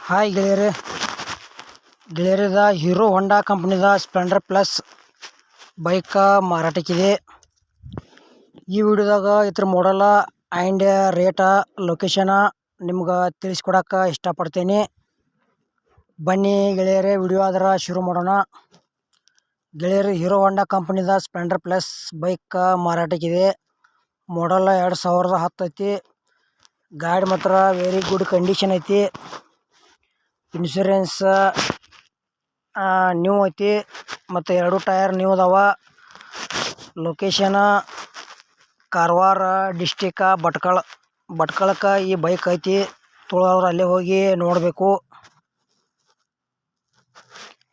Hi ಗೆಳೆಯರಿದ Hero Honda ಕಂಪ್ನಿದ Splendor plus bike ಮಾರಾಟಕ್ಕಿದೆ. ಈ ವಿಡಿಯೋದಾಗ ಇದ್ರ ಮಾಡಲ ಆ್ಯಂಡ್ ರೇಟ ಲೊಕೇಶನ ನಿಮ್ಗೆ ತಿಳಿಸ್ಕೊಡಕ್ಕೆ ಇಷ್ಟಪಡ್ತೀನಿ. ಬನ್ನಿ ಗೆಳೆಯರೇ, ವಿಡಿಯೋ ಆದ್ರೆ ಶುರು ಮಾಡೋಣ. ಗೆಳೆಯರು, Hero Honda ಕಂಪ್ನಿದ Splendor plus bike ಮಾರಾಟಕ್ಕಿದೆ. ಮಾಡಲ್ 2010 ಐತಿ. ಗಾಡಿ ಮಾತ್ರ ವೆರಿ ಗುಡ್ ಕಂಡೀಷನ್ ಐತಿ. ಇನ್ಶೂರೆನ್ಸ್ ನ್ಯೂ ಐತಿ ಮತ್ತು 2 ಟೈರ್ ನ್ಯೂ ಅದಾವ. ಲೊಕೇಶನ್ ಕಾರವಾರ ಡಿಸ್ಟಿಕ್ ಭಟ್ಕಳಕ್ಕೆ ಈ ಬೈಕ್ ಐತಿ. ತುಳವ್ರು ಅಲ್ಲೇ ಹೋಗಿ ನೋಡಬೇಕು.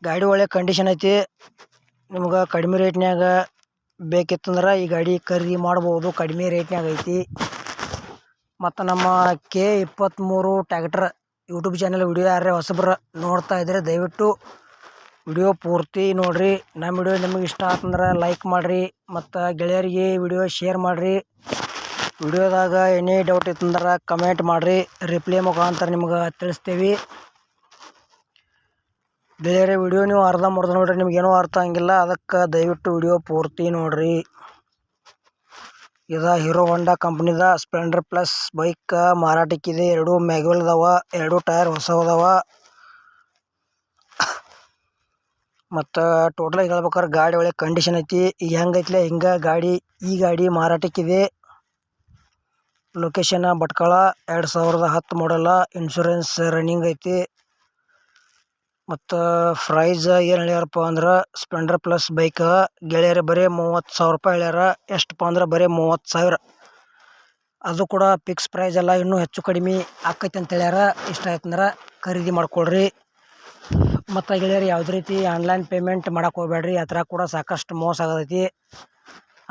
ಗಾಡಿ ಒಳ್ಳೆ ಕಂಡೀಷನ್ ಐತಿ. ನಿಮ್ಗೆ ಕಡಿಮೆ ರೇಟ್ನ್ಯಾಗ ಬೇಕಿತ್ತಂದ್ರೆ ಈ ಗಾಡಿ ಖರೀದಿ ಮಾಡ್ಬೋದು. ಕಡಿಮೆ ರೇಟ್ನ್ಯಾಗ ಐತಿ. ಮತ್ತು ನಮ್ಮ K23 tractor YouTube channel video ಯಾರೇ ಹೊಸಬ್ರು ನೋಡ್ತಾ ಇದ್ರೆ ದಯವಿಟ್ಟು ವಿಡಿಯೋ ಪೂರ್ತಿ ನೋಡಿರಿ. ನಮ್ಮ ವಿಡಿಯೋ ನಿಮಗೆ ಇಷ್ಟ ಆತಂದ್ರೆ ಲೈಕ್ ಮಾಡಿರಿ ಮತ್ತು ಗೆಳೆಯರಿಗೆ ವಿಡಿಯೋ ಶೇರ್ ಮಾಡಿರಿ. ವಿಡಿಯೋದಾಗ ಏನೇ ಡೌಟ್ ಇತ್ತಂದ್ರೆ ಕಮೆಂಟ್ ಮಾಡಿರಿ. ರಿಪ್ಲೈ ಮುಖಾಂತರ ನಿಮ್ಗೆ ತಿಳಿಸ್ತೀವಿ. ಗೆಳೆಯರೇ, ವಿಡಿಯೋ ನೀವು ಅರ್ಧಂಬರ್ಧ ನೋಡಿರಿ, ನಿಮ್ಗೇನೂ ಅರ್ಥ ಆಗಿಲ್ಲ. ಅದಕ್ಕೆ ದಯವಿಟ್ಟು ವಿಡಿಯೋ ಪೂರ್ತಿ ನೋಡಿರಿ. ಇದು Hero Honda ಕಂಪ್ನಿದ Splendor plus bike ಮಾರಾಟಕ್ಕಿದೆ. 2 ಮ್ಯಾಗ್ಯುವಲ್ ಅದಾವ, 2 ಟೈರ್ ಹೊಸವದಾವ. ಮತ್ತು ಟೋಟಲಾಗಿ ಹೇಳ್ಬೇಕಾದ್ರೆ ಗಾಡಿ ಒಳ್ಳೆ ಕಂಡೀಷನ್ ಐತಿ. ಈಗ ಹೆಂಗೈತ್ಲೆ ಹಿಂಗೆ ಈ ಗಾಡಿ ಮಾರಾಟಕ್ಕಿದೆ. ಲೊಕೇಶನ್ ಭಟ್ಕಳ, 2010 ಮಾಡಲ್ಲ. ಇನ್ಶೂರೆನ್ಸ್ ರನ್ನಿಂಗ್ ಐತಿ. ಮತ್ತು ಪ್ರೈಸ್ ಏನು ಹೇಳ್ಯಾರಪ್ಪ ಅಂದ್ರೆ ಸ್ಪ್ಲೆಂಡರ್ ಪ್ಲಸ್ ಬೈಕ್ ಗೆಳೆಯರೇ ಬರೀ 30,000 ರೂಪಾಯಿ ಹೇಳ್ಯಾರ. ಎಷ್ಟಪ್ಪ ಅಂದ್ರೆ ಬರೀ 30,000. ಅದು ಕೂಡ ಫಿಕ್ಸ್ ಪ್ರೈಸ್ ಅಲ್ಲ, ಇನ್ನೂ ಹೆಚ್ಚು ಕಡಿಮೆ ಆಕೈತಿ ಅಂತ ಹೇಳ್ಯಾರ. ಇಷ್ಟ ಆಯ್ತಂದ್ರೆ ಖರೀದಿ ಮಾಡ್ಕೊಳ್ರಿ. ಮತ್ತು ಗೆಳೆಯರು, ಯಾವುದೇ ರೀತಿ ಆನ್ಲೈನ್ ಪೇಮೆಂಟ್ ಮಾಡಕ್ಕೆ ಹೋಗ್ಬೇಡ್ರಿ. ಆ ಥರ ಕೂಡ ಸಾಕಷ್ಟು ಮೋಸ ಆಗತೈತಿ.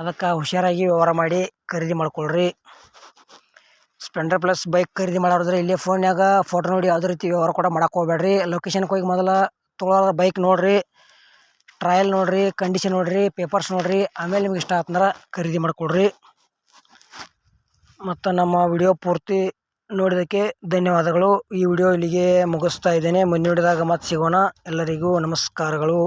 ಅದಕ್ಕೆ ಹುಷಾರಾಗಿ ವ್ಯವಹಾರ ಮಾಡಿ ಖರೀದಿ ಮಾಡ್ಕೊಳ್ರಿ. ಸ್ಪ್ಲೆಂಡರ್ ಪ್ಲಸ್ ಬೈಕ್ ಖರೀದಿ ಮಾಡೋದ್ರೆ ಇಲ್ಲೇ ಫೋನ್ಯಾಗ ಫೋಟೋ ನೋಡಿ ಯಾವುದೇ ರೀತಿ ವ್ಯವಹಾರ ಕೂಡ ಮಾಡಕ್ಕೆ ಹೋಗ್ಬೇಡ್ರಿ. ಲೊಕೇಶನ್ಗೆ ಹೋಗಿ ಮೊದಲು ತೊಗೊಳೋ ಬೈಕ್ ನೋಡಿರಿ, ಟ್ರಯಲ್ ನೋಡಿರಿ, ಕಂಡೀಷನ್ ನೋಡಿರಿ, ಪೇಪರ್ಸ್ ನೋಡಿರಿ. ಆಮೇಲೆ ನಿಮ್ಗೆ ಇಷ್ಟ ಆತಂದ್ರೆ ಖರೀದಿ ಮಾಡ್ಕೊಳ್ರಿ. ಮತ್ತು ನಮ್ಮ ವಿಡಿಯೋ ಪೂರ್ತಿ ನೋಡಿದ್ದಕ್ಕೆ ಧನ್ಯವಾದಗಳು. ಈ ವಿಡಿಯೋ ಇಲ್ಲಿಗೆ ಮುಗಿಸ್ತಾ ಇದ್ದೇನೆ. ಮುಂದಿನ ವಿಡಿಯೋದಾಗ ಮತ್ತೆ ಸಿಗೋಣ. ಎಲ್ಲರಿಗೂ ನಮಸ್ಕಾರಗಳು.